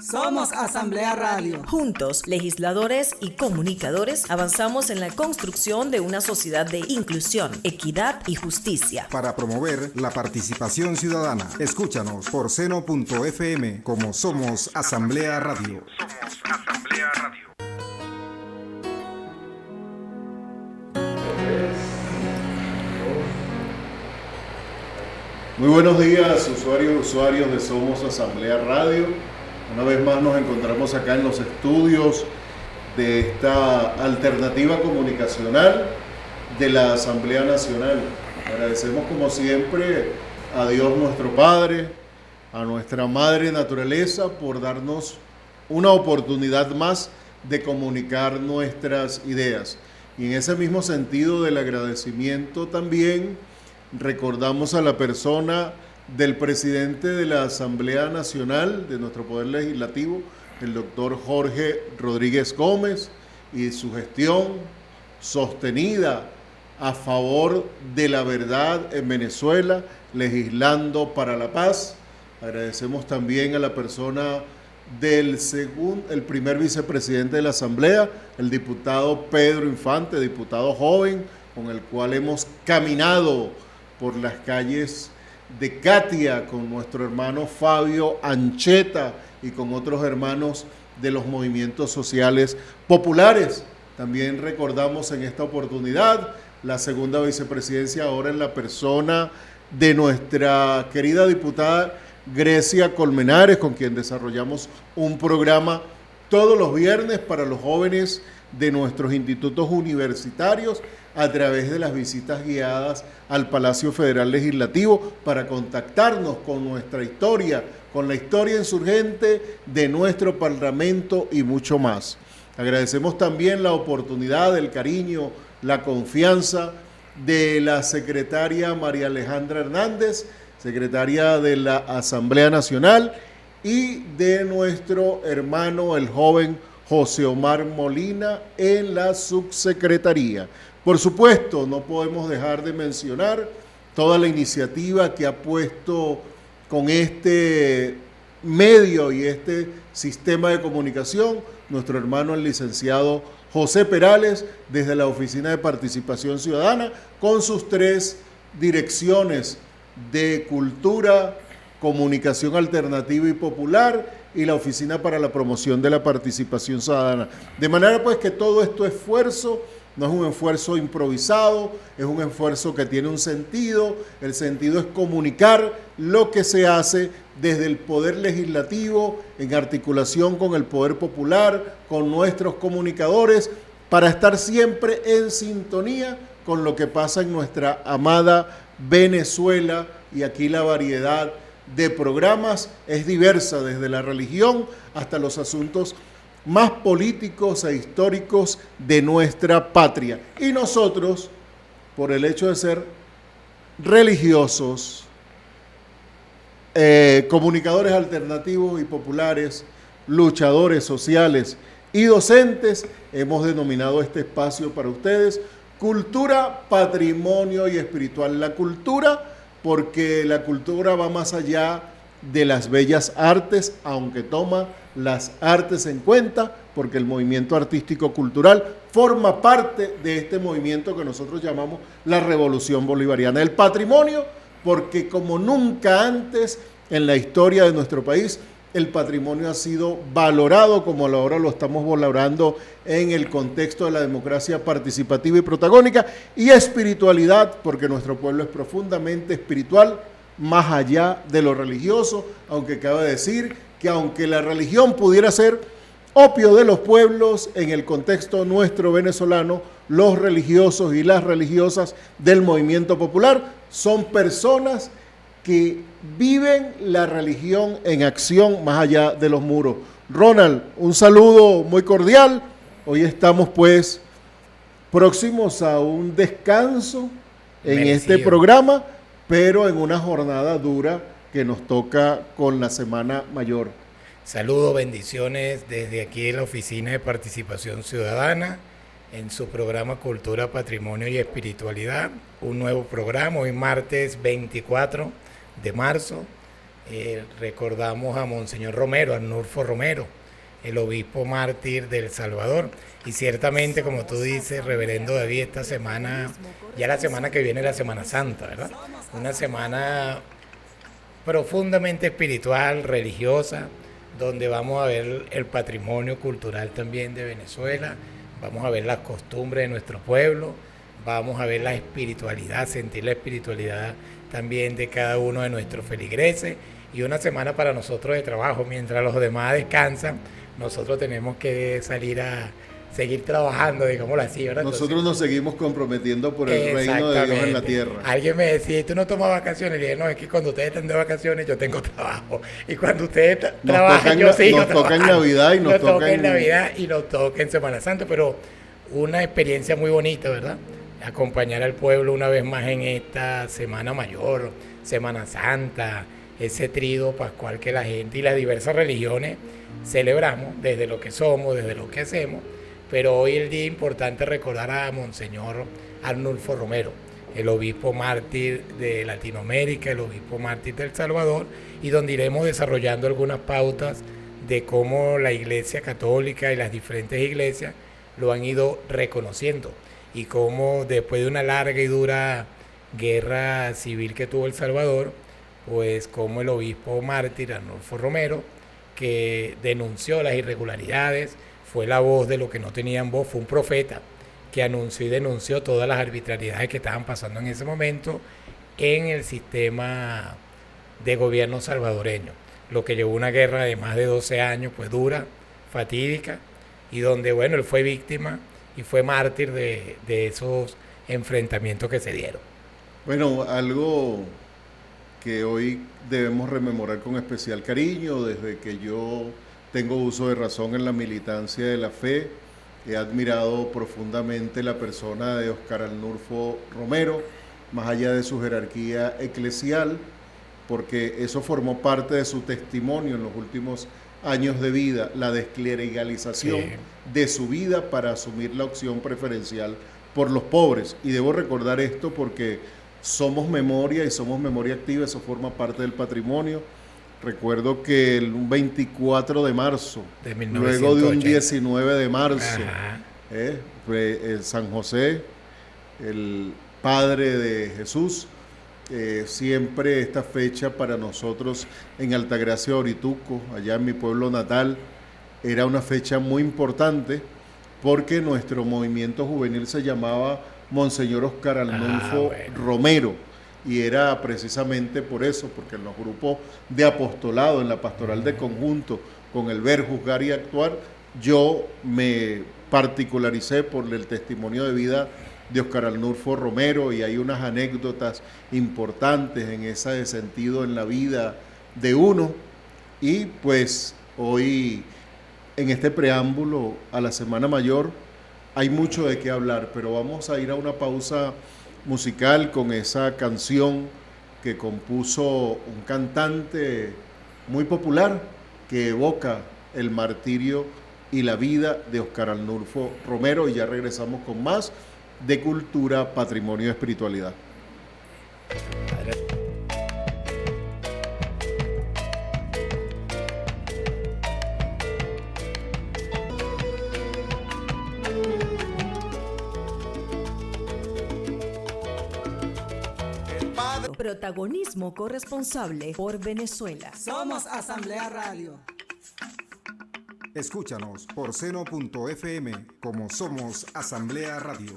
Somos Asamblea Radio. Juntos, legisladores y comunicadores, avanzamos en la construcción de una sociedad de inclusión, equidad y justicia. Para promover la participación ciudadana, escúchanos por seno.fm como Somos Asamblea Radio. Somos Asamblea Radio. Muy buenos días, usuarios de Somos Asamblea Radio. Una vez más nos encontramos acá en los estudios de esta alternativa comunicacional de la Asamblea Nacional. Agradecemos como siempre a Dios nuestro Padre, a nuestra Madre Naturaleza por darnos una oportunidad más de comunicar nuestras ideas. Y en ese mismo sentido del agradecimiento también recordamos a la persona del presidente de la Asamblea Nacional, de nuestro Poder Legislativo, el doctor Jorge Rodríguez Gómez, y su gestión sostenida a favor de la verdad en Venezuela, legislando para la paz. Agradecemos también a la persona del el primer vicepresidente de la Asamblea, el diputado Pedro Infante, diputado joven, con el cual hemos caminado por las calles de Catia con nuestro hermano Fabio Ancheta y con otros hermanos de los movimientos sociales populares. También recordamos en esta oportunidad la segunda vicepresidencia ahora en la persona de nuestra querida diputada Grecia Colmenares, con quien desarrollamos un programa todos los viernes para los jóvenes de nuestros institutos universitarios a través de las visitas guiadas al Palacio Federal Legislativo para contactarnos con nuestra historia, con la historia insurgente de nuestro Parlamento y mucho más. Agradecemos también la oportunidad, el cariño, la confianza de la secretaria María Alejandra Hernández, secretaria de la Asamblea Nacional, y de nuestro hermano, el joven José Omar Molina, en la subsecretaría. Por supuesto, no podemos dejar de mencionar toda la iniciativa que ha puesto con este medio y este sistema de comunicación nuestro hermano el licenciado José Perales desde la Oficina de Participación Ciudadana con sus 3 direcciones de Cultura, Comunicación Alternativa y Popular y la Oficina para la Promoción de la Participación Ciudadana. De manera pues que todo este esfuerzo no es un esfuerzo improvisado, es un esfuerzo que tiene un sentido. El sentido es comunicar lo que se hace desde el Poder Legislativo en articulación con el Poder Popular, con nuestros comunicadores, para estar siempre en sintonía con lo que pasa en nuestra amada Venezuela. Y aquí la variedad de programas es diversa, desde la religión hasta los asuntos más políticos e históricos de nuestra patria. Y nosotros, por el hecho de ser religiosos, comunicadores alternativos y populares, luchadores sociales y docentes, hemos denominado este espacio para ustedes Cultura, Patrimonio y Espiritual. La cultura, porque la cultura va más allá de las bellas artes, aunque toma las artes en cuenta, porque el movimiento artístico cultural forma parte de este movimiento que nosotros llamamos la Revolución Bolivariana. El patrimonio, porque como nunca antes en la historia de nuestro país, el patrimonio ha sido valorado como ahora lo estamos valorando en el contexto de la democracia participativa y protagónica, y espiritualidad, porque nuestro pueblo es profundamente espiritual, más allá de lo religioso, aunque cabe decir que aunque la religión pudiera ser opio de los pueblos, en el contexto nuestro venezolano, los religiosos y las religiosas del movimiento popular son personas que viven la religión en acción más allá de los muros. Ronald, un saludo muy cordial. Hoy estamos pues próximos a un descanso en este programa, pero en una jornada dura que nos toca con la Semana Mayor. Saludos, bendiciones desde aquí en la Oficina de Participación Ciudadana, en su programa Cultura, Patrimonio y Espiritualidad, un nuevo programa, hoy martes 24 de marzo, recordamos a Monseñor Romero, Arnulfo Romero, el obispo mártir de El Salvador. Y ciertamente, como tú dices, reverendo David, esta semana, ya la semana que viene es la Semana Santa, ¿verdad? Una semana profundamente espiritual, religiosa, donde vamos a ver el patrimonio cultural también de Venezuela, vamos a ver las costumbres de nuestro pueblo, vamos a ver la espiritualidad, sentir la espiritualidad también de cada uno de nuestros feligreses, y una semana para nosotros de trabajo. Mientras los demás descansan, nosotros tenemos que salir a seguir trabajando, digámoslo así, ¿verdad? Nosotros nos seguimos comprometiendo por el reino de Dios en la tierra. Alguien me decía, ¿tú no tomas vacaciones? Y le dije, no, es que cuando ustedes están de vacaciones yo tengo trabajo. Y cuando ustedes trabajan yo sigo trabajando. Nos toca en Navidad y nos toca en Navidad y nos toca en Semana Santa, pero una experiencia muy bonita, ¿verdad? Acompañar al pueblo una vez más en esta Semana Mayor, Semana Santa, ese trido pascual que la gente y las diversas religiones celebramos desde lo que somos, desde lo que hacemos. Pero hoy el día importante recordar a Monseñor Arnulfo Romero, el obispo mártir de Latinoamérica, el obispo mártir de El Salvador, y donde iremos desarrollando algunas pautas de cómo la Iglesia Católica y las diferentes iglesias lo han ido reconociendo, y cómo después de una larga y dura guerra civil que tuvo El Salvador, pues como el obispo mártir Arnulfo Romero, que denunció las irregularidades, fue la voz de los que no tenían voz, fue un profeta que anunció y denunció todas las arbitrariedades que estaban pasando en ese momento en el sistema de gobierno salvadoreño, lo que llevó una guerra de más de 12 años, pues dura, fatídica, y donde, bueno, él fue víctima y fue mártir de esos enfrentamientos que se dieron. Bueno, algo que hoy debemos rememorar con especial cariño, desde que yo tengo uso de razón en la militancia de la fe, he admirado profundamente la persona de Óscar Arnulfo Romero, más allá de su jerarquía eclesial, porque eso formó parte de su testimonio en los últimos años de vida, la desclericalización de su vida para asumir la opción preferencial por los pobres. Y debo recordar esto porque somos memoria y somos memoria activa, eso forma parte del patrimonio. Recuerdo que el 24 de marzo, luego de un 19 de marzo, fue San José, el Padre de Jesús. Siempre esta fecha para nosotros en Altagracia, Orituco, allá en mi pueblo natal, era una fecha muy importante porque nuestro movimiento juvenil se llamaba Monseñor Óscar Arnulfo Romero. Y era precisamente por eso, porque en los grupos de apostolado, en la pastoral de conjunto, con el ver, juzgar y actuar, yo me particularicé por el testimonio de vida de Óscar Arnulfo Romero, y hay unas anécdotas importantes en ese sentido en la vida de uno. Y pues hoy, en este preámbulo a la Semana Mayor, hay mucho de qué hablar, pero vamos a ir a una pausa musical con esa canción que compuso un cantante muy popular que evoca el martirio y la vida de Óscar Arnulfo Romero, y ya regresamos con más de Cultura, Patrimonio y Espiritualidad. Protagonismo corresponsable por Venezuela. Somos Asamblea Radio. Escúchanos por seno.fm como Somos Asamblea Radio.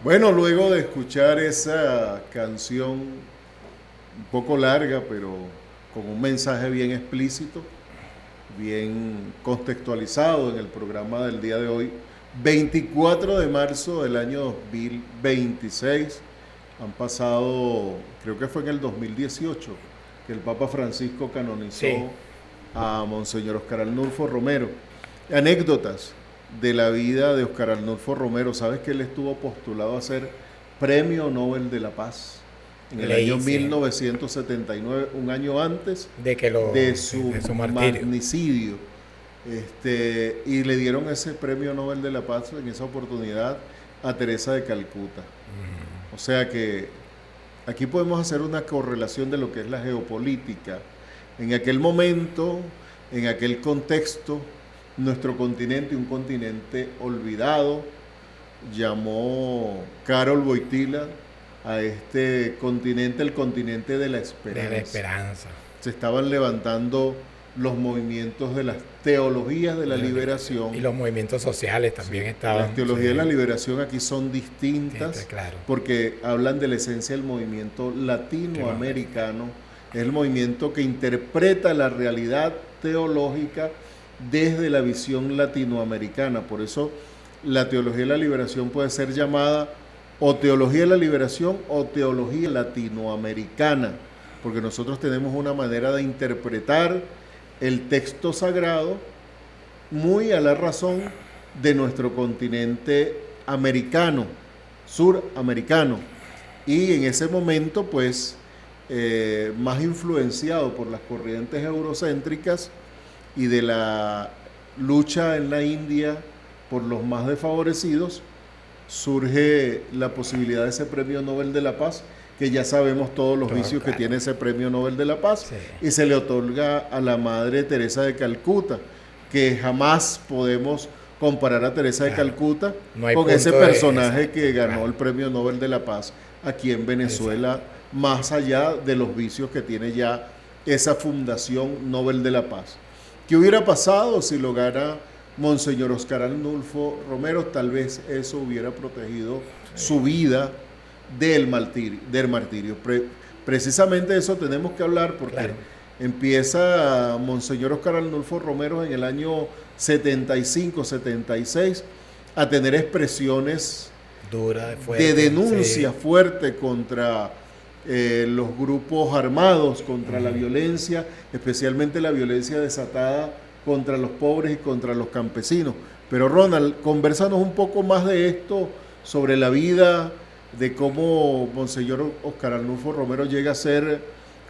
Bueno, luego de escuchar esa canción un poco larga, pero con un mensaje bien explícito, bien contextualizado en el programa del día de hoy, 24 de marzo del año 2026, han pasado, creo que fue en el 2018, que el Papa Francisco canonizó a Monseñor Óscar Arnulfo Romero. Anécdotas de la vida de Óscar Arnulfo Romero. ¿Sabes que él estuvo postulado a ser Premio Nobel de la Paz en el año 1979, un año antes de su magnicidio? y le dieron ese premio Nobel de la Paz en esa oportunidad a Teresa de Calcuta. O sea que aquí podemos hacer una correlación de lo que es la geopolítica. En aquel momento, en aquel contexto, nuestro continente, un continente olvidado, llamó Karol Wojtyla a este continente el continente de la esperanza. De la esperanza. Se estaban levantando los movimientos de las teologías de la liberación. Y los movimientos sociales también estaban. Las teologías de la liberación aquí son distintas, claro, porque hablan de la esencia del movimiento latinoamericano. Es el movimiento que interpreta la realidad teológica desde la visión latinoamericana. Por eso la teología de la liberación puede ser llamada o teología de la liberación o teología latinoamericana, porque nosotros tenemos una manera de interpretar el texto sagrado muy a la razón de nuestro continente americano, suramericano, y en ese momento pues más influenciado por las corrientes eurocéntricas y de la lucha en la India por los más desfavorecidos, surge la posibilidad de ese premio Nobel de la Paz, que ya sabemos todos los vicios que tiene ese premio Nobel de la Paz, y se le otorga a la Madre Teresa de Calcuta, que jamás podemos comparar a Teresa de Calcuta con ese personaje que ganó el premio Nobel de la Paz aquí en Venezuela, más allá de los vicios que tiene ya esa Fundación Nobel de la Paz. ¿Qué hubiera pasado si lo gana Monseñor Oscar Arnulfo Romero? Tal vez eso hubiera protegido su vida del martirio. Precisamente de eso tenemos que hablar, porque empieza Monseñor Oscar Arnulfo Romero en el año 75, 76 a tener expresiones duras, de denuncia fuerte contra los grupos armados, contra la violencia, especialmente la violencia desatada contra los pobres y contra los campesinos. Pero Ronald, conversanos un poco más de esto, sobre la vida, de cómo Monseñor Oscar Arnulfo Romero llega a ser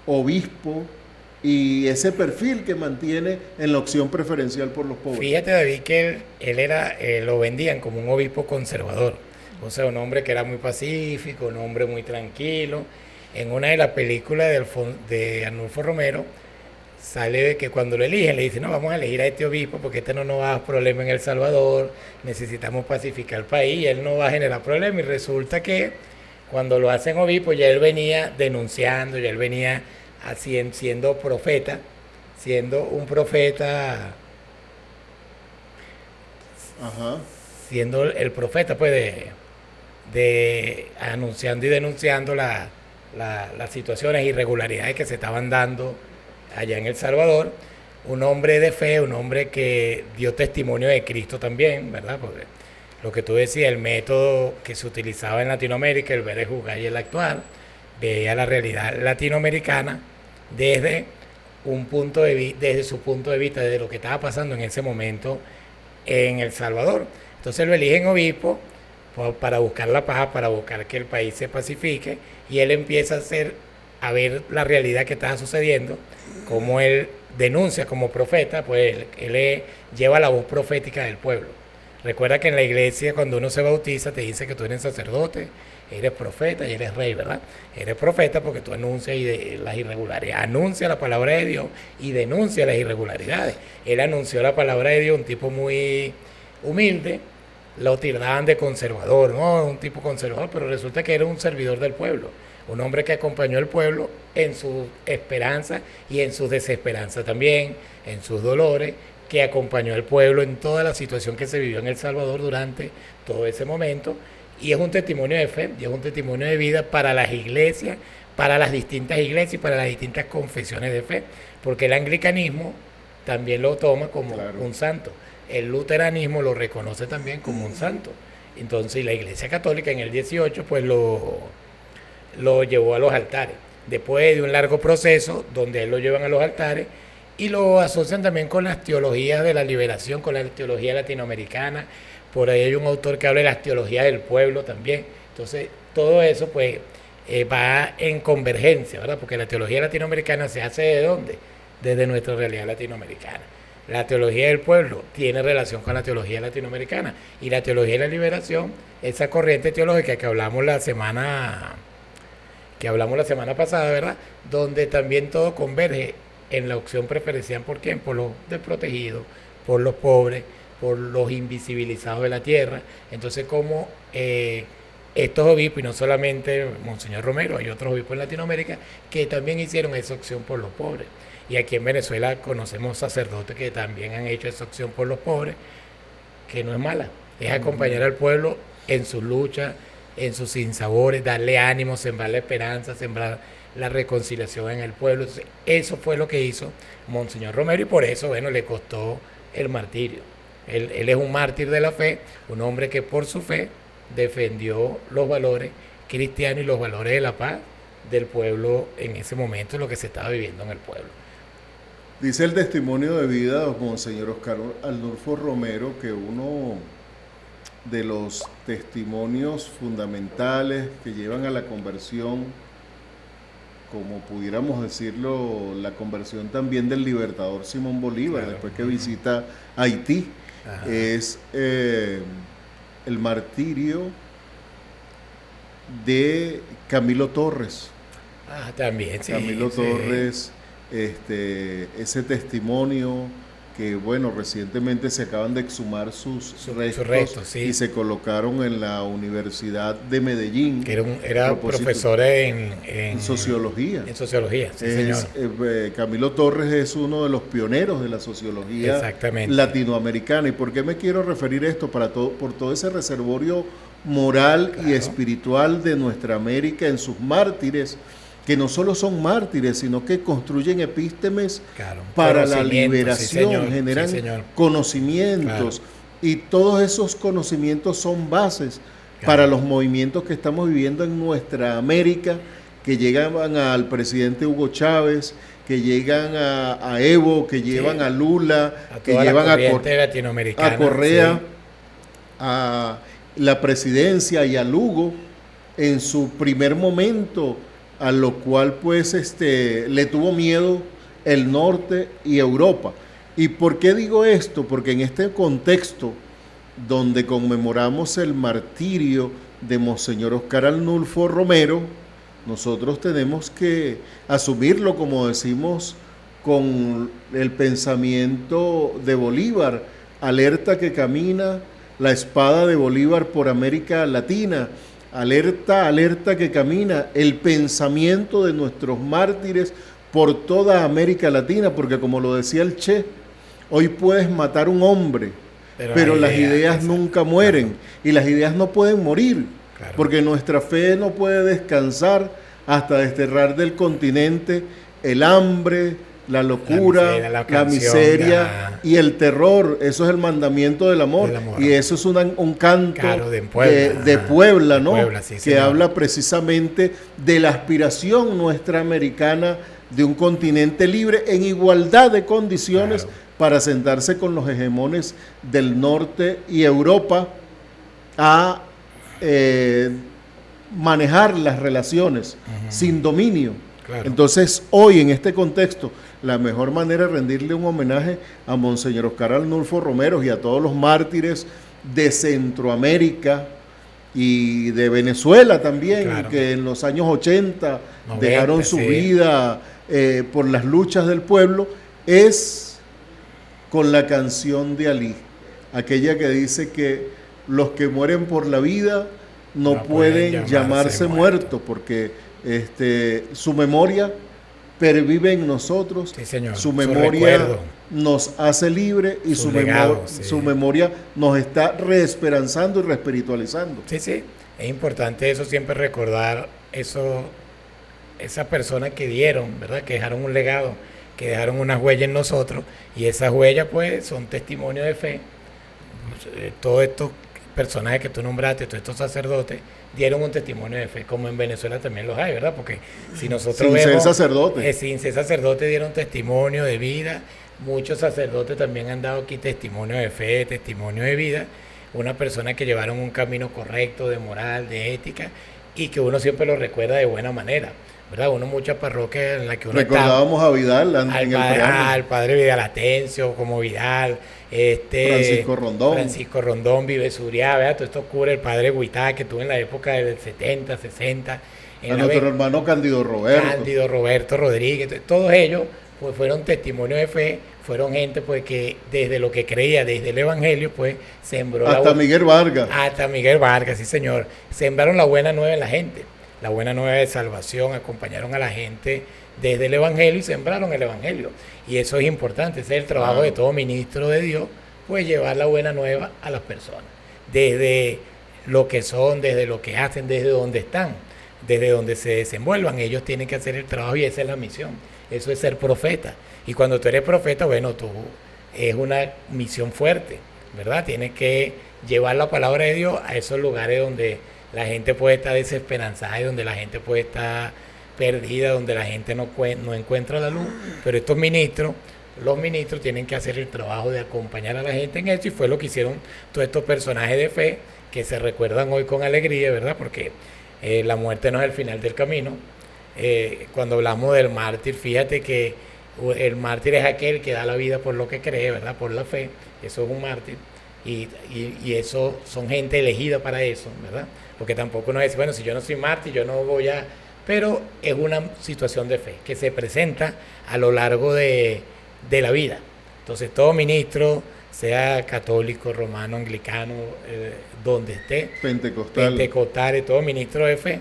obispo y ese perfil que mantiene en la opción preferencial por los pobres. Fíjate, David, que él era, lo vendían como un obispo conservador, o sea, un hombre que era muy pacífico, un hombre muy tranquilo. En una de las películas de Arnulfo Romero sale que cuando lo eligen le dicen: no, vamos a elegir a este obispo porque este no nos va a dar problema en El Salvador, necesitamos pacificar el país, él no va a generar problema. Y resulta que cuando lo hacen obispo ya él venía denunciando, ya él venía siendo profeta, siendo un profeta, siendo el profeta pues de anunciando y denunciando las situaciones, irregularidades que se estaban dando allá en El Salvador. Un hombre de fe, un hombre que dio testimonio de Cristo también, ¿verdad? Porque lo que tú decías, el método que se utilizaba en Latinoamérica, el ver, el juzgar y el actuar, veía la realidad latinoamericana desde desde su punto de vista, desde lo que estaba pasando en ese momento en El Salvador. Entonces lo eligen obispo para buscar la paz, para buscar que el país se pacifique, y él empieza a ver la realidad que estaba sucediendo, como él denuncia como profeta, pues él lleva la voz profética del pueblo. Recuerda que en la iglesia, cuando uno se bautiza, te dice que tú eres sacerdote, eres profeta y eres rey, ¿verdad? Eres profeta porque tú anuncias las irregularidades, anuncia la palabra de Dios y denuncia las irregularidades. Él anunció la palabra de Dios, un tipo muy humilde, lo tildaban de conservador, ¿no? Un tipo conservador, pero resulta que era un servidor del pueblo, un hombre que acompañó al pueblo en su esperanza y en su desesperanza también, en sus dolores, que acompañó al pueblo en toda la situación que se vivió en El Salvador durante todo ese momento. Y es un testimonio de fe, y es un testimonio de vida para las iglesias, para las distintas iglesias y para las distintas confesiones de fe, porque el anglicanismo también lo toma como un santo, el luteranismo lo reconoce también como un santo. Entonces la Iglesia Católica en el 18 pues lo llevó a los altares, después de un largo proceso donde él lo llevan a los altares y lo asocian también con las teologías de la liberación, con la teología latinoamericana. Por ahí hay un autor que habla de las teologías del pueblo también. Entonces todo eso pues va en convergencia, ¿verdad? Porque la teología latinoamericana se hace ¿de dónde? Desde nuestra realidad latinoamericana. La teología del pueblo tiene relación con la teología latinoamericana, y la teología de la liberación, esa corriente teológica que hablamos la semana pasada, ¿verdad? Donde también todo converge en la opción preferencial. ¿Por quién? Por los desprotegidos, por los pobres, por los invisibilizados de la tierra. Entonces, como estos obispos, y no solamente Monseñor Romero, hay otros obispos en Latinoamérica que también hicieron esa opción por los pobres. Y aquí en Venezuela conocemos sacerdotes que también han hecho esa opción por los pobres, que no es mala, es acompañar al pueblo en sus luchas, en sus sinsabores, darle ánimo, sembrar la esperanza, sembrar la reconciliación en el pueblo. Entonces, eso fue lo que hizo Monseñor Romero, y por eso, bueno, le costó el martirio. Él es un mártir de la fe, un hombre que por su fe defendió los valores cristianos y los valores de la paz del pueblo en ese momento, lo que se estaba viviendo en el pueblo. Dice el testimonio de vida de Monseñor Oscar Arnulfo Romero que uno de los testimonios fundamentales que llevan a la conversión, como pudiéramos decirlo, la conversión también del libertador Simón Bolívar, claro, después que visita Haití, es el martirio de Camilo Torres. También, sí. Camilo Torres, ese testimonio que, bueno, recientemente se acaban de exhumar sus restos, sí, y se colocaron en la Universidad de Medellín. Que era profesor en sociología. En sociología, sí, señor. Camilo Torres es uno de los pioneros de la sociología latinoamericana. ¿Y por qué me quiero referir a esto? Por todo ese reservorio moral, claro, y espiritual de nuestra América en sus mártires, que no solo son mártires, sino que construyen epístemes, claro, para la liberación, sí, generan conocimientos, claro, y todos esos conocimientos son bases, claro, para los movimientos que estamos viviendo en nuestra América, que llegan al presidente Hugo Chávez, que llegan a Evo, que llevan, sí, a Lula, que llevan a Correa, sí, a la presidencia, y a Lugo en su primer momento, a lo cual pues le tuvo miedo el norte y Europa. ¿Y por qué digo esto? Porque en este contexto donde conmemoramos el martirio de Monseñor Oscar Arnulfo Romero, nosotros tenemos que asumirlo, como decimos, con el pensamiento de Bolívar: alerta que camina la espada de Bolívar por América Latina. Alerta, alerta que camina el pensamiento de nuestros mártires por toda América Latina, porque como lo decía el Che, hoy puedes matar un hombre, pero las ideas nunca mueren, claro, y las ideas no pueden morir, claro, porque nuestra fe no puede descansar hasta desterrar del continente el hambre, la locura, la miseria y el terror. Eso es el mandamiento del amor. Y eso es un canto, claro, de Puebla, ¿no? De Puebla, sí, que habla precisamente de la aspiración nuestra americana de un continente libre en igualdad de condiciones, claro, para sentarse con los hegemones del norte y Europa a manejar las relaciones sin dominio. Claro. Entonces, hoy en este contexto, la mejor manera de rendirle un homenaje a Monseñor Oscar Arnulfo Romero y a todos los mártires de Centroamérica y de Venezuela también, claro, que en los años 80 dejaron su vida por las luchas del pueblo, es con la canción de Alí, aquella que dice que los que mueren por la vida no pueden llamarse muertos, porque su memoria pervive en nosotros, sí, señor, su memoria nos hace libre y su memoria nos está reesperanzando y reespiritualizando. Sí, sí, es importante eso, siempre recordar eso, esas personas que dieron, ¿verdad? Que dejaron un legado, que dejaron unas huellas en nosotros, y esas huellas pues son testimonio de fe. Todos estos personajes que tú nombraste, todos estos sacerdotes, dieron un testimonio de fe, como en Venezuela también los hay, ¿verdad? Porque si nosotros vemos... Sin ser sacerdotes dieron testimonio de vida, muchos sacerdotes también han dado aquí testimonio de fe, testimonio de vida, una persona que llevaron un camino correcto, de moral, de ética, y que uno siempre lo recuerda de buena manera. ¿verdad? Uno muchas parroquias en las que uno Recordábamos a Vidal en al el padre, preámbulo. al padre Vidal Atencio, como Vidal, Francisco Rondón, Vives Uriá, ¿verdad? Todo esto cubre el padre Huitá, que tuvo en la época del 70, 60. A nuestro hermano Cándido Roberto Rodríguez, todos ellos pues fueron testimonios de fe, fueron gente pues que desde lo que creía, desde el evangelio, pues sembró hasta Miguel Vargas. Hasta Miguel Vargas, sí señor. Sembraron la buena nueva en la gente, la buena nueva de salvación, acompañaron a la gente desde el evangelio y sembraron el evangelio. Y eso es importante, ese es el trabajo de todo ministro de Dios, pues llevar la buena nueva a las personas, desde lo que son, desde lo que hacen, desde donde están, desde donde se desenvuelvan. Ellos tienen que hacer el trabajo y esa es la misión. Eso es ser profeta. Y cuando tú eres profeta, bueno, tú es una misión fuerte, ¿verdad? Tienes que llevar la palabra de Dios a esos lugares donde la gente puede estar desesperanzada y donde la gente puede estar perdida, donde la gente no encuentra la luz. Pero estos ministros, los ministros tienen que hacer el trabajo de acompañar a la gente en eso, y fue lo que hicieron todos estos personajes de fe que se recuerdan hoy con alegría, ¿verdad? Porque la muerte no es el final del camino. Cuando hablamos del mártir, fíjate que el mártir es aquel que da la vida por lo que cree, ¿verdad? Por la fe. Eso es un mártir. Y eso son gente elegida para eso, ¿verdad? Porque tampoco uno dice, bueno, si yo no soy mártir, yo no voy a... Pero es una situación de fe que se presenta a lo largo de la vida. Entonces todo ministro, sea católico, romano, anglicano, donde esté, pentecostal, todo ministro de fe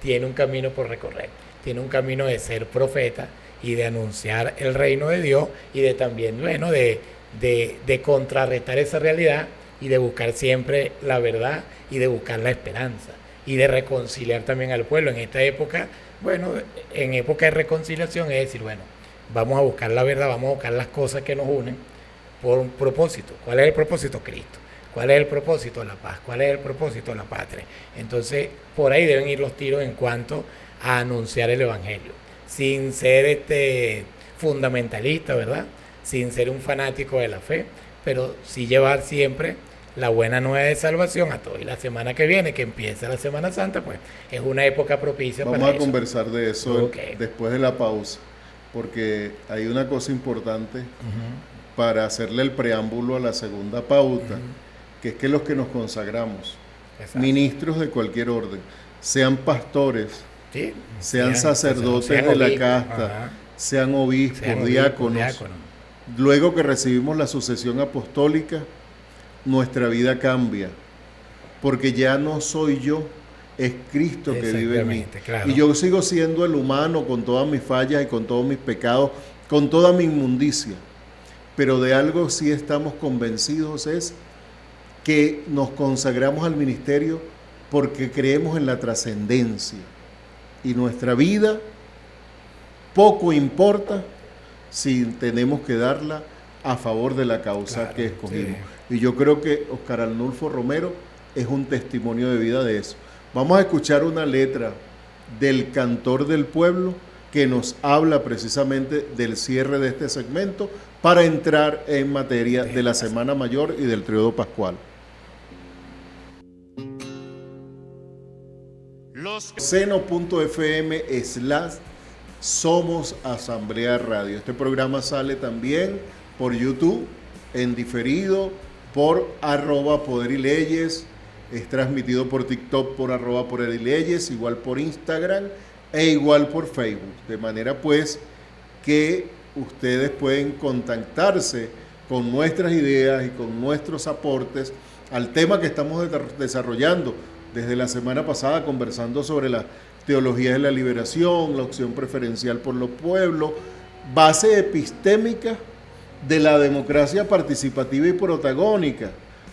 tiene un camino por recorrer, tiene un camino de ser profeta y de anunciar el reino de Dios y de también, bueno, de contrarrestar esa realidad y de buscar siempre la verdad y de buscar la esperanza y de reconciliar también al pueblo. En esta época, bueno, en época de reconciliación es decir, bueno, vamos a buscar la verdad, vamos a buscar las cosas que nos unen por un propósito. ¿Cuál es el propósito? Cristo. ¿Cuál es el propósito? La paz. ¿Cuál es el propósito? La patria. Entonces, por ahí deben ir los tiros en cuanto a anunciar el evangelio, sin ser fundamentalista, ¿verdad? Sin ser un fanático de la fe, pero sí llevar siempre la buena nueva de salvación a todos. Y la semana que viene, que empieza la Semana Santa, pues es una época propicia para eso. Vamos a conversar de eso después de la pausa, porque hay una cosa importante para hacerle el preámbulo a la segunda pauta, que es que los que nos consagramos, ministros de cualquier orden, sean pastores, ¿sí? sean sacerdotes de la casta, sean obispos, diáconos, luego que recibimos la sucesión apostólica, nuestra vida cambia, porque ya no soy yo, es Cristo que vive en mí. Claro. Y yo sigo siendo el humano con todas mis fallas y con todos mis pecados, con toda mi inmundicia. Pero de algo sí estamos convencidos, es que nos consagramos al ministerio porque creemos en la trascendencia. Y nuestra vida poco importa si tenemos que darla a favor de la causa que escogimos. Sí. Y yo creo que Óscar Arnulfo Romero es un testimonio de vida de eso. Vamos a escuchar una letra del cantor del pueblo que nos habla precisamente del cierre de este segmento para entrar en materia de la Semana Mayor y del Tríodo Pascual. Seno.fm/Somos Asamblea Radio. Este programa sale también por YouTube, en diferido, por @poderileyes, es transmitido por TikTok por @poderileyes, igual por Instagram e igual por Facebook. De manera pues que ustedes pueden contactarse con nuestras ideas y con nuestros aportes al tema que estamos desarrollando desde la semana pasada, conversando sobre la teología de la liberación, la opción preferencial por los pueblos, base epistémica de la democracia participativa y protagónica,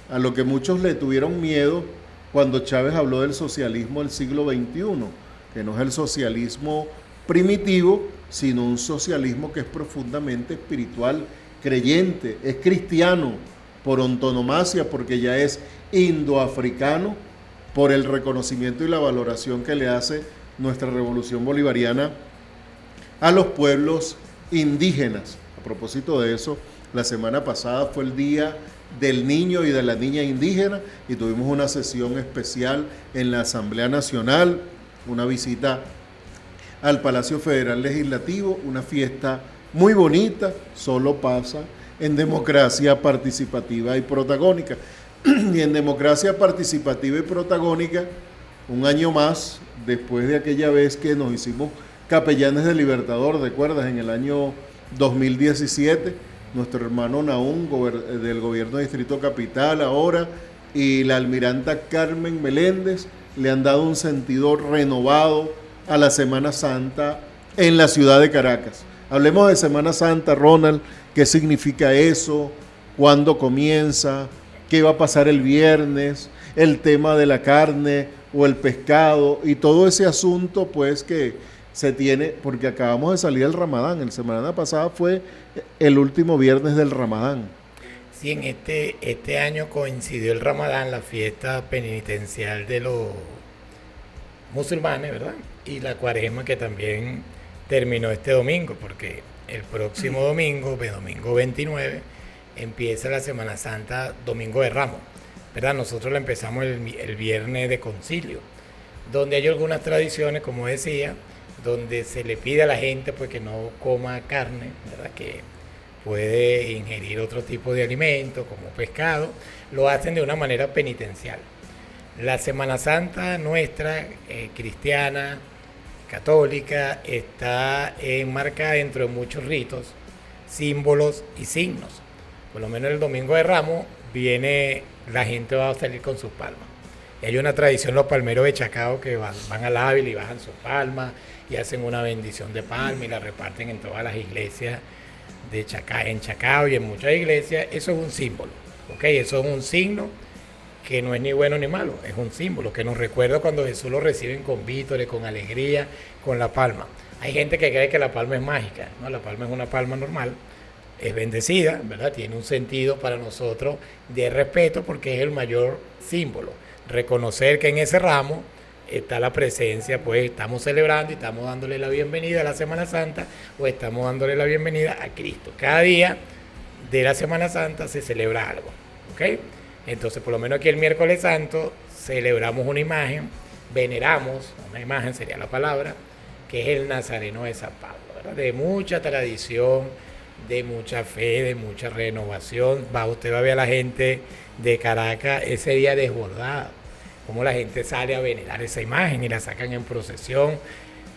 a lo que muchos le tuvieron miedo cuando Chávez habló del socialismo del siglo XXI, que no es el socialismo primitivo, sino un socialismo que es profundamente espiritual, creyente, es cristiano por antonomasia, porque ya es indoafricano, por el reconocimiento y la valoración que le hace nuestra revolución bolivariana a los pueblos indígenas. A propósito de eso, la semana pasada fue el Día del Niño y de la Niña Indígena y tuvimos una sesión especial en la Asamblea Nacional, una visita al Palacio Federal Legislativo, una fiesta muy bonita, solo pasa en democracia participativa y protagónica. Y en democracia participativa y protagónica, un año más, después de aquella vez que nos hicimos capellanes del Libertador, ¿recuerdas? En el año 2017, nuestro hermano Nahum, del gobierno de Distrito Capital ahora, y la almiranta Carmen Meléndez, le han dado un sentido renovado a la Semana Santa en la ciudad de Caracas. Hablemos de Semana Santa, Ronald, ¿qué significa eso? ¿Cuándo comienza? ¿Qué va a pasar el viernes? El tema de la carne o el pescado y todo ese asunto pues que se tiene, porque acabamos de salir del Ramadán. La semana pasada fue el último viernes del Ramadán. Sí, en este año coincidió el Ramadán, la fiesta penitencial de los musulmanes, ¿verdad? Y la Cuaresma, que también terminó este domingo, porque el próximo domingo 29, empieza la Semana Santa, Domingo de Ramos, ¿verdad? Nosotros la empezamos el viernes de concilio, donde hay algunas tradiciones, como decía, donde se le pide a la gente pues que no coma carne, ¿verdad? Que puede ingerir otro tipo de alimento como pescado, lo hacen de una manera penitencial. La Semana Santa nuestra, cristiana, católica, está enmarcada dentro de muchos ritos, símbolos y signos. Por lo menos el Domingo de Ramos la gente va a salir con sus palmas. Y hay una tradición, los palmeros de Chacao, que van al Ávila y bajan sus palmas y hacen una bendición de palma y la reparten en todas las iglesias de Chacao, en Chacao y en muchas iglesias. Eso es un símbolo, ¿ok? Eso es un signo que no es ni bueno ni malo, es un símbolo que nos recuerda cuando Jesús lo reciben con vítores, con alegría, con la palma. Hay gente que cree que la palma es mágica, ¿no? La palma es una palma normal, es bendecida, ¿verdad? Tiene un sentido para nosotros de respeto porque es el mayor símbolo. Reconocer que en ese ramo está la presencia, pues estamos celebrando y estamos dándole la bienvenida a la Semana Santa o estamos dándole la bienvenida a Cristo. Cada día de la Semana Santa se celebra algo, ¿ok? Entonces, por lo menos aquí el miércoles santo celebramos una imagen, veneramos, una imagen sería la palabra, que es el Nazareno de San Pablo, ¿verdad? De mucha tradición, de mucha fe, de mucha renovación. Usted va a ver a la gente de Caracas ese día desbordada, como la gente sale a venerar esa imagen y la sacan en procesión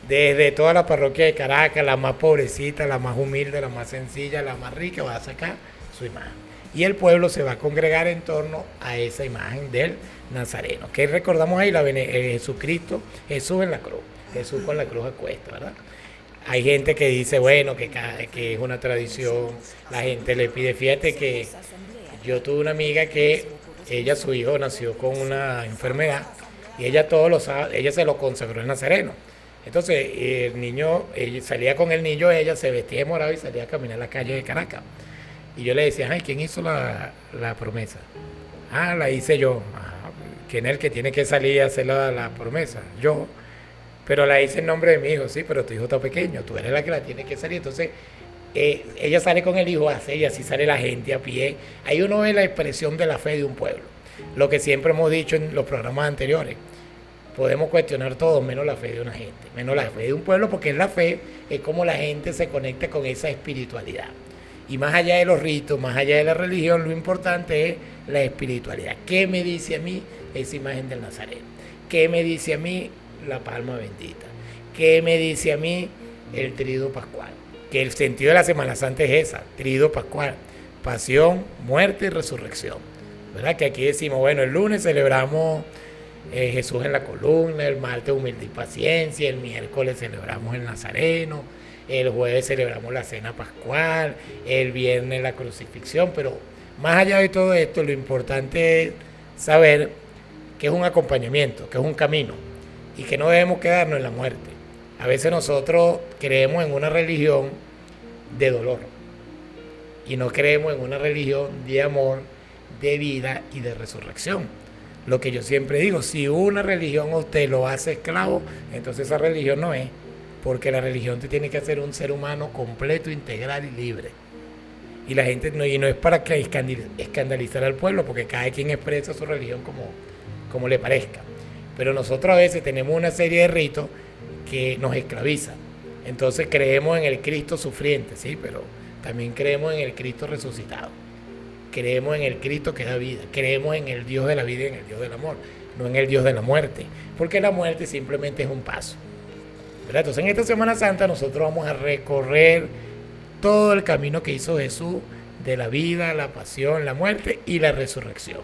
desde toda la parroquia de Caracas, la más pobrecita, la más humilde, la más sencilla, la más rica, va a sacar su imagen. Y el pueblo se va a congregar en torno a esa imagen del Nazareno. Que recordamos ahí, Jesucristo, Jesús en la cruz, Jesús con la cruz a cuesta, ¿verdad? Hay gente que dice, bueno, que es una tradición, la gente le pide, fíjate que yo tuve una amiga que su hijo nació con una enfermedad y ella se lo consagró el Nazareno. Entonces el niño, ella salía con el niño, ella se vestía de morado y salía a caminar en la calle de Caracas. Y yo le decía, ay, ¿quién hizo la promesa? Ah, la hice yo. ¿Quién es el que tiene que salir a hacer la promesa? Yo. Pero la hice en nombre de mi hijo, sí, pero tu hijo está pequeño, tú eres la que la tiene que salir. Entonces, ella sale con el hijo a hacer y así sale la gente a pie. Ahí uno ve la expresión de la fe de un pueblo. Lo que siempre hemos dicho en los programas anteriores. Podemos cuestionar todo menos la fe de una gente, menos la fe de un pueblo, porque la fe es como la gente se conecta con esa espiritualidad. Y más allá de los ritos, más allá de la religión, lo importante es la espiritualidad. ¿Qué me dice a mí esa imagen del Nazareno? ¿Qué me dice a mí la palma bendita? ¿Qué me dice a mí el triduo pascual? Que el sentido de la Semana Santa es esa, triduo pascual, pasión, muerte y resurrección. ¿Verdad? Que aquí decimos, bueno, el lunes celebramos Jesús en la columna, el martes humildad y paciencia, el miércoles celebramos el Nazareno, el jueves celebramos la cena pascual, el viernes la crucifixión, pero más allá de todo esto, lo importante es saber que es un acompañamiento, que es un camino y que no debemos quedarnos en la muerte. A veces nosotros creemos en una religión de dolor y no creemos en una religión de amor, de vida y de resurrección. Lo que yo siempre digo, si una religión a usted lo hace esclavo, entonces esa religión no es, porque la religión te tiene que hacer un ser humano completo, integral y libre. Y la gente no es para escandalizar al pueblo, porque cada quien expresa su religión como le parezca. Pero nosotros a veces tenemos una serie de ritos que nos esclaviza. Entonces creemos en el Cristo sufriente, sí, pero también creemos en el Cristo resucitado. Creemos en el Cristo que da vida. Creemos en el Dios de la vida y en el Dios del amor, no en el Dios de la muerte, porque la muerte simplemente es un paso, ¿verdad? Entonces en esta Semana Santa nosotros vamos a recorrer todo el camino que hizo Jesús de la vida, la pasión, la muerte y la resurrección.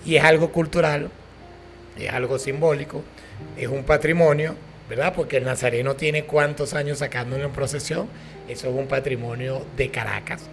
Y es algo cultural, es algo simbólico, es un patrimonio, ¿verdad? Porque el nazareno tiene cuántos años sacándolo en procesión. Eso es un patrimonio de Caracas.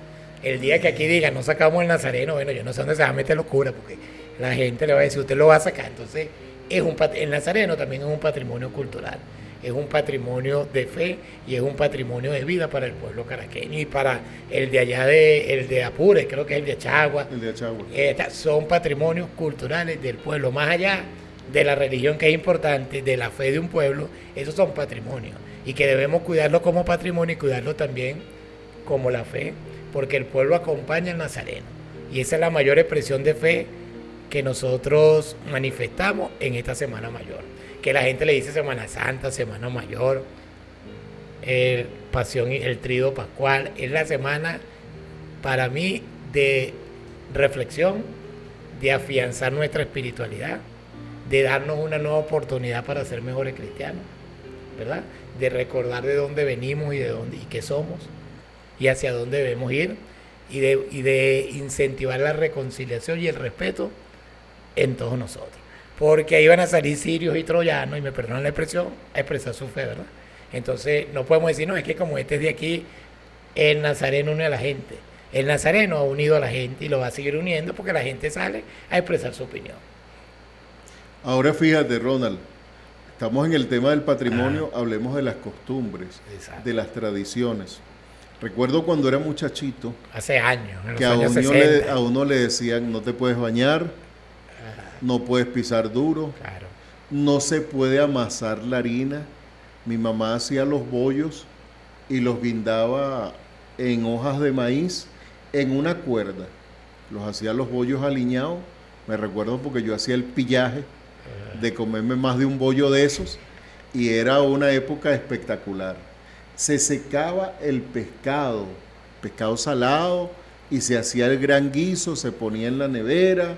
El día que aquí digan no sacamos el nazareno, bueno, yo no sé dónde se va a meter locura, porque la gente le va a decir, usted lo va a sacar. Entonces, el nazareno también es un patrimonio cultural, es un patrimonio de fe y es un patrimonio de vida para el pueblo caraqueño y para el de allá, el de Apure, creo que es el de Achagua. El de Achagua. Son patrimonios culturales del pueblo, más allá de la religión, que es importante, de la fe de un pueblo. Esos son patrimonios y que debemos cuidarlo como patrimonio y cuidarlo también como la fe, porque el pueblo acompaña al nazareno y esa es la mayor expresión de fe que nosotros manifestamos en esta Semana Mayor, que la gente le dice Semana Santa, Semana Mayor, Pasión y el Tríodo Pascual. Es la semana para mí de reflexión, de afianzar nuestra espiritualidad, de darnos una nueva oportunidad para ser mejores cristianos, ¿verdad? De recordar de dónde venimos y qué somos y hacia dónde debemos ir, y de incentivar la reconciliación y el respeto en todos nosotros. Porque ahí van a salir sirios y troyanos, y me perdonan la expresión, a expresar su fe, ¿verdad? Entonces no podemos decir, no, es que como este es de aquí, el nazareno une a la gente. El nazareno ha unido a la gente y lo va a seguir uniendo porque la gente sale a expresar su opinión. Ahora fíjate, Ronald, estamos en el tema del patrimonio, hablemos de las costumbres, Exacto. de las tradiciones. Recuerdo cuando era muchachito, Hace años, en los que años 60. a uno le decían, no te puedes bañar, no puedes pisar duro, Claro. no se puede amasar la harina. Mi mamá hacía los bollos y los guindaba en hojas de maíz en una cuerda. Los hacía los bollos aliñados. Me recuerdo porque yo hacía el pillaje de comerme más de un bollo de esos y era una época espectacular. Se secaba el pescado salado, y se hacía el gran guiso, se ponía en la nevera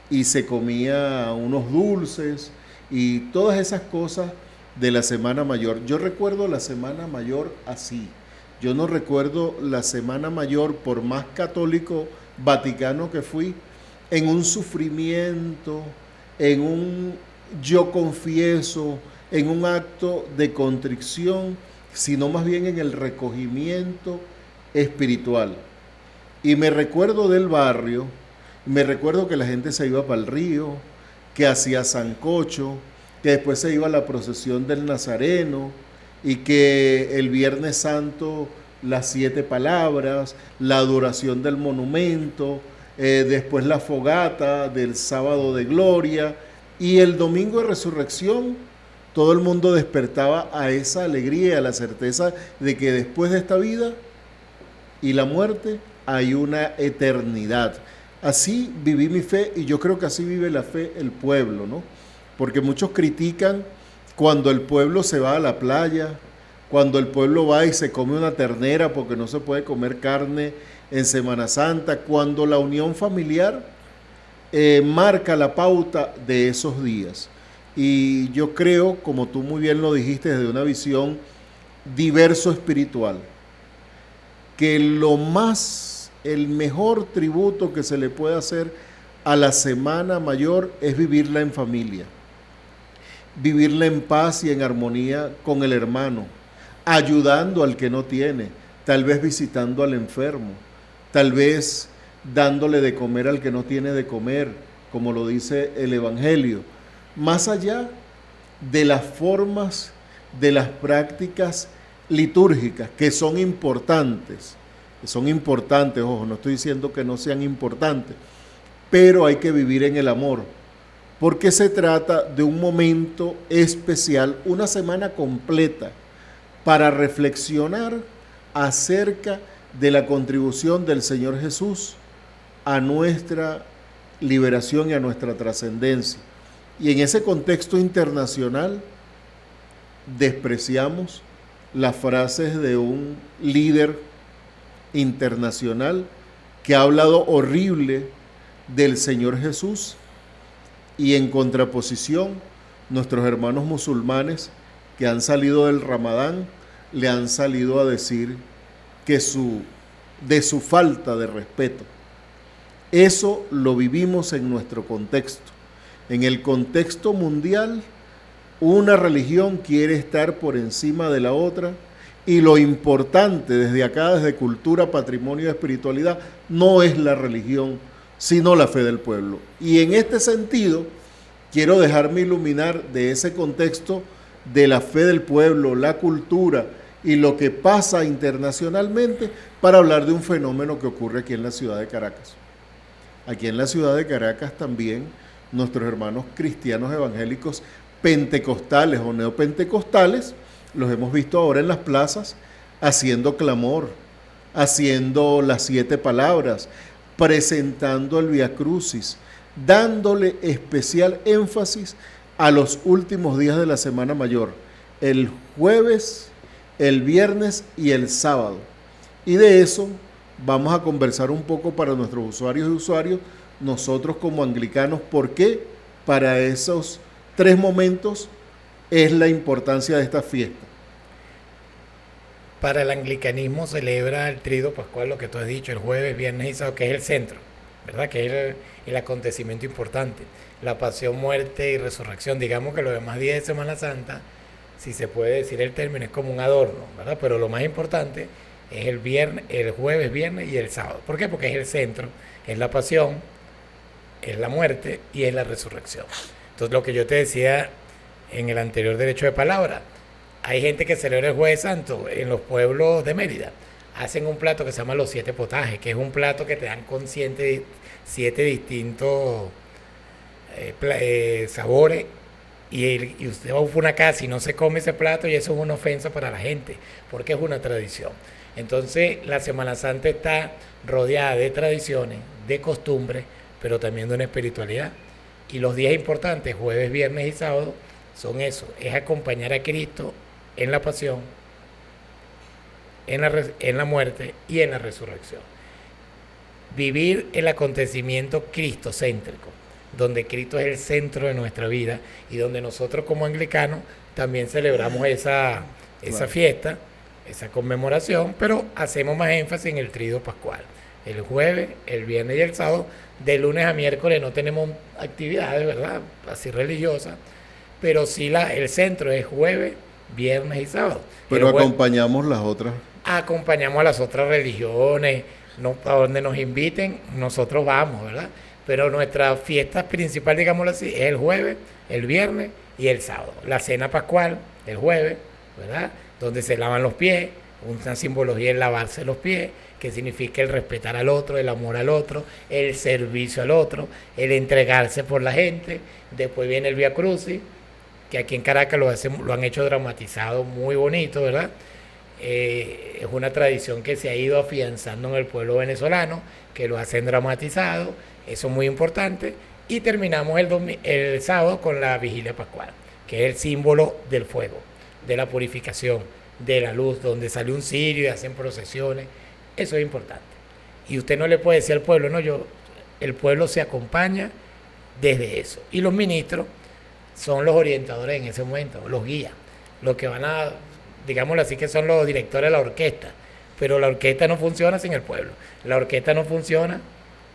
y se comía unos dulces y todas esas cosas de la Semana Mayor. Yo recuerdo la Semana Mayor así. Yo no recuerdo la Semana Mayor, por más católico vaticano que fui, en un sufrimiento, en un yo confieso, en un acto de contrición, sino más bien en el recogimiento espiritual. Y me recuerdo del barrio, me recuerdo que la gente se iba para el río, que hacía sancocho, que después se iba a la procesión del Nazareno, y que el Viernes Santo las 7 palabras, la adoración del monumento, después la fogata del sábado de gloria, y el domingo de resurrección todo el mundo despertaba a esa alegría, a la certeza de que después de esta vida y la muerte hay una eternidad. Así viví mi fe, y yo creo que así vive la fe el pueblo, ¿no? Porque muchos critican cuando el pueblo se va a la playa, cuando el pueblo va y se come una ternera porque no se puede comer carne en Semana Santa, cuando la unión familiar marca la pauta de esos días. Y yo creo, como tú muy bien lo dijiste, desde una visión diverso espiritual, que el mejor tributo que se le puede hacer a la Semana Mayor es vivirla en familia, vivirla en paz y en armonía con el hermano, ayudando al que no tiene, tal vez visitando al enfermo, tal vez dándole de comer al que no tiene de comer, como lo dice el Evangelio. Más allá de las formas, de las prácticas litúrgicas, que son importantes, ojo, no estoy diciendo que no sean importantes, pero hay que vivir en el amor, porque se trata de un momento especial, una semana completa, para reflexionar acerca de la contribución del Señor Jesús a nuestra liberación y a nuestra trascendencia. Y en ese contexto internacional, despreciamos las frases de un líder internacional que ha hablado horrible del Señor Jesús, y en contraposición nuestros hermanos musulmanes que han salido del Ramadán le han salido a decir que de su falta de respeto. Eso lo vivimos en nuestro contexto. En el contexto mundial, una religión quiere estar por encima de la otra, y lo importante desde acá, desde cultura, patrimonio y espiritualidad, no es la religión, sino la fe del pueblo. Y en este sentido, quiero dejarme iluminar de ese contexto de la fe del pueblo, la cultura y lo que pasa internacionalmente, para hablar de un fenómeno que ocurre aquí en la ciudad de Caracas. Aquí en la ciudad de Caracas también nuestros hermanos cristianos evangélicos pentecostales o neopentecostales los hemos visto ahora en las plazas haciendo clamor, haciendo las 7 palabras, presentando el Vía Crucis, dándole especial énfasis a los últimos días de la Semana Mayor, el jueves, el viernes y el sábado. Y de eso vamos a conversar un poco para nuestros usuarios y usuarios, nosotros como anglicanos, por qué para esos 3 momentos es la importancia de esta fiesta. Para el anglicanismo celebra el Tríduo Pascual, lo que tú has dicho, el jueves, viernes y sábado, que es el centro, ¿verdad? Que es el acontecimiento importante, la pasión, muerte y resurrección. Digamos que los demás días de Semana Santa, si se puede decir el término, es como un adorno, ¿verdad? Pero lo más importante es el viernes, el jueves, viernes y el sábado. ¿Por qué? Porque es el centro, es la pasión, es la muerte y es la resurrección. Entonces, lo que yo te decía en el anterior derecho de palabra, hay gente que celebra el Jueves Santo en los pueblos de Mérida. Hacen un plato que se llama los 7 potajes, que es un plato que te dan consciente 7 distintos sabores, y usted va a una casa y no se come ese plato, y eso es una ofensa para la gente, porque es una tradición. Entonces, la Semana Santa está rodeada de tradiciones, de costumbres, pero también de una espiritualidad. Y los días importantes, jueves, viernes y sábado, son eso, es acompañar a Cristo en la pasión, en la muerte y en la resurrección. Vivir el acontecimiento cristocéntrico, donde Cristo es el centro de nuestra vida y donde nosotros como anglicanos también celebramos esa fiesta, esa conmemoración, pero hacemos más énfasis en el Tríduo Pascual. El jueves, el viernes y el sábado, de lunes a miércoles no tenemos actividades, ¿verdad?, así religiosas, pero sí el centro es jueves, viernes y sábado. Pero acompañamos las otras. Acompañamos a las otras religiones, a donde nos inviten, nosotros vamos, ¿verdad? Pero nuestra fiesta principal, digámoslo así, es el jueves, el viernes y el sábado. La cena pascual, el jueves, ¿verdad?, donde se lavan los pies, una simbología en lavarse los pies, que significa el respetar al otro, el amor al otro, el servicio al otro, el entregarse por la gente. Después viene el Vía Crucis, que aquí en Caracas lo han hecho dramatizado muy bonito, ¿verdad? Es una tradición que se ha ido afianzando en el pueblo venezolano, que lo hacen dramatizado, eso es muy importante. Y terminamos el sábado con la Vigilia Pascual, que es el símbolo del fuego, de la purificación, de la luz, donde sale un cirio y hacen procesiones. Eso es importante. Y usted no le puede decir al pueblo, no, el pueblo se acompaña desde eso. Y los ministros son los orientadores en ese momento, los guías, los que van a, digámoslo así, que son los directores de la orquesta. Pero la orquesta no funciona sin el pueblo. La orquesta no funciona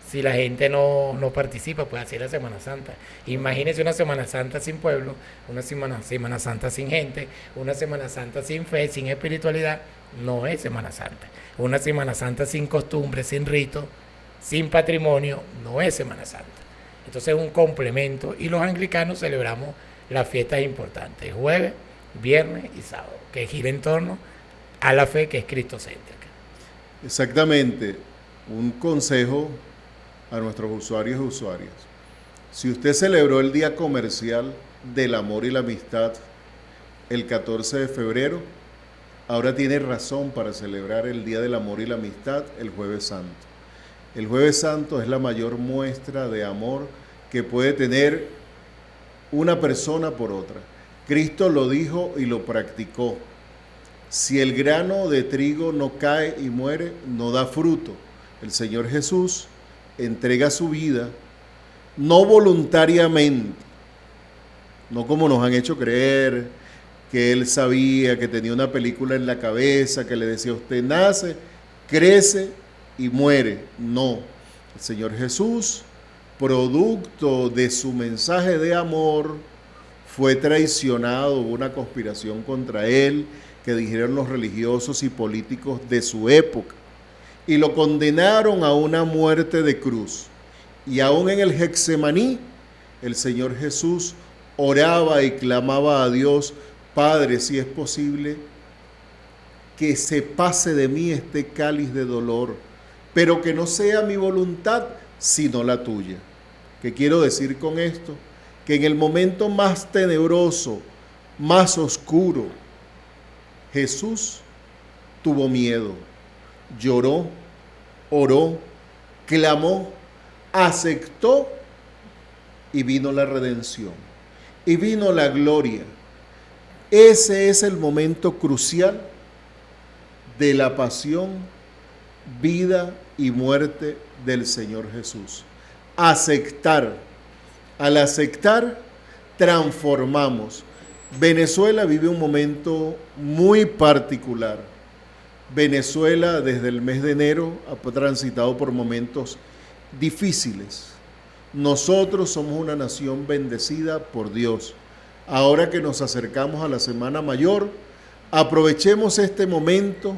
si la gente no participa, pues así es la Semana Santa. Imagínese una Semana Santa sin pueblo, una Semana Santa sin gente, una Semana Santa sin fe, sin espiritualidad, no es Semana Santa. Una Semana Santa sin costumbre, sin rito, sin patrimonio, no es Semana Santa. Entonces es un complemento, y los anglicanos celebramos las fiestas importantes, jueves, viernes y sábado, que gira en torno a la fe que es cristocéntrica. Exactamente. Un consejo a nuestros usuarios y usuarias. Si usted celebró el Día Comercial del Amor y la Amistad el 14 de febrero, ahora tiene razón para celebrar el Día del Amor y la Amistad el Jueves Santo. El Jueves Santo es la mayor muestra de amor que puede tener una persona por otra. Cristo lo dijo y lo practicó. Si el grano de trigo no cae y muere, no da fruto. El Señor Jesús entrega su vida, no voluntariamente, no como nos han hecho creer, que Él sabía, que tenía una película en la cabeza, que le decía, usted nace, crece y muere. No, el Señor Jesús, producto de su mensaje de amor, fue traicionado, hubo una conspiración contra Él, que dijeron los religiosos y políticos de su época, y lo condenaron a una muerte de cruz. Y aún en el Getsemaní, el Señor Jesús oraba y clamaba a Dios, Padre, si es posible, que se pase de mí este cáliz de dolor, pero que no sea mi voluntad, sino la tuya. ¿Qué quiero decir con esto? Que en el momento más tenebroso, más oscuro, Jesús tuvo miedo, lloró, oró, clamó, aceptó y vino la redención y vino la gloria. Ese es el momento crucial de la pasión, vida y muerte del Señor Jesús. Aceptar. Al aceptar, transformamos. Venezuela vive un momento muy particular. Venezuela desde el mes de enero ha transitado por momentos difíciles. Nosotros somos una nación bendecida por Dios. Ahora que nos acercamos a la Semana Mayor, aprovechemos este momento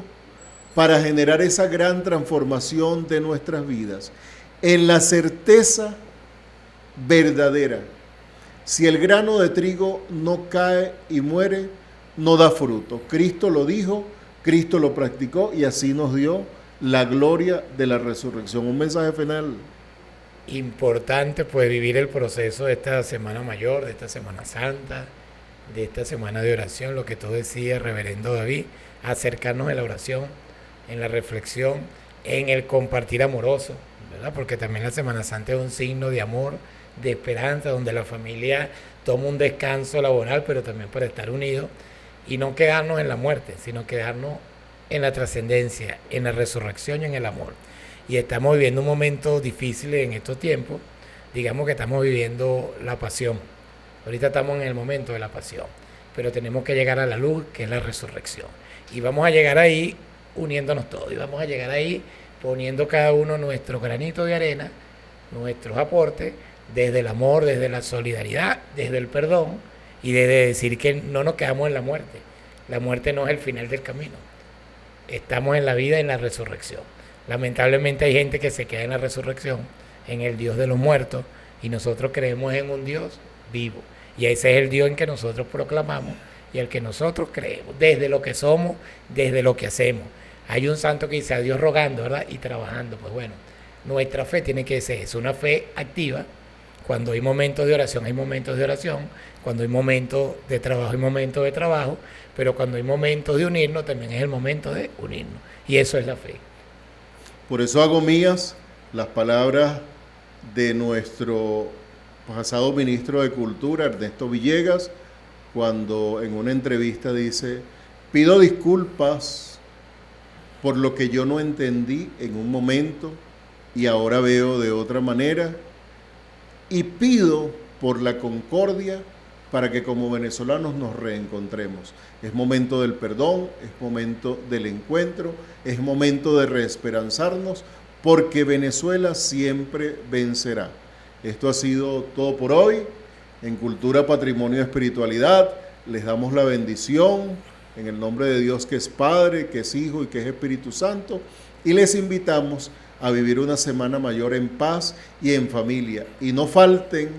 para generar esa gran transformación de nuestras vidas, en la certeza verdadera. Si el grano de trigo no cae y muere, no da fruto. Cristo lo dijo, Cristo lo practicó y así nos dio la gloria de la resurrección. Un mensaje final. Importante pues vivir el proceso de esta Semana Mayor, de esta Semana Santa, de esta semana de oración, lo que tú decías, reverendo David, acercarnos en la oración, en la reflexión, en el compartir amoroso, ¿verdad? Porque también la Semana Santa es un signo de amor, de esperanza, donde la familia toma un descanso laboral, pero también para estar unidos y no quedarnos en la muerte, sino quedarnos en la trascendencia, en la resurrección y en el amor. Y estamos viviendo un momento difícil en estos tiempos, digamos que estamos viviendo la pasión. Ahorita estamos en el momento de la pasión, pero tenemos que llegar a la luz, que es la resurrección. Y vamos a llegar ahí uniéndonos todos, y vamos a llegar ahí poniendo cada uno nuestro granito de arena, nuestros aportes, desde el amor, desde la solidaridad, desde el perdón, y desde decir que no nos quedamos en la muerte. La muerte no es el final del camino. Estamos en la vida y en la resurrección. Lamentablemente hay gente que se queda en la resurrección, en el Dios de los muertos, y nosotros creemos en un Dios vivo. Y ese es el Dios en que nosotros proclamamos y el que nosotros creemos, desde lo que somos, desde lo que hacemos. Hay un santo que dice a Dios rogando, ¿verdad? Y trabajando. Pues bueno, nuestra fe tiene que ser eso, una fe activa. Cuando hay momentos de oración, hay momentos de oración. Cuando hay momentos de trabajo, hay momentos de trabajo. Pero cuando hay momentos de unirnos, también es el momento de unirnos. Y eso es la fe. Por eso hago mías las palabras de nuestro pasado ministro de Cultura, Ernesto Villegas, cuando en una entrevista dice: pido disculpas por lo que yo no entendí en un momento y ahora veo de otra manera, y pido por la concordia para que como venezolanos nos reencontremos. Es momento del perdón, es momento del encuentro, es momento de reesperanzarnos, porque Venezuela siempre vencerá. Esto ha sido todo por hoy. En Cultura, Patrimonio y Espiritualidad les damos la bendición en el nombre de Dios, que es Padre, que es Hijo y que es Espíritu Santo, y les invitamos a vivir una Semana Mayor en paz y en familia. Y no falten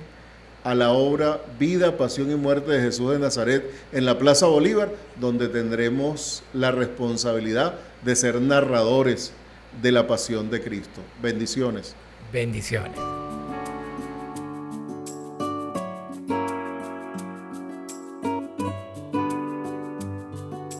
a la obra Vida, Pasión y Muerte de Jesús de Nazaret en la Plaza Bolívar, donde tendremos la responsabilidad de ser narradores de la pasión de Cristo. Bendiciones. Bendiciones.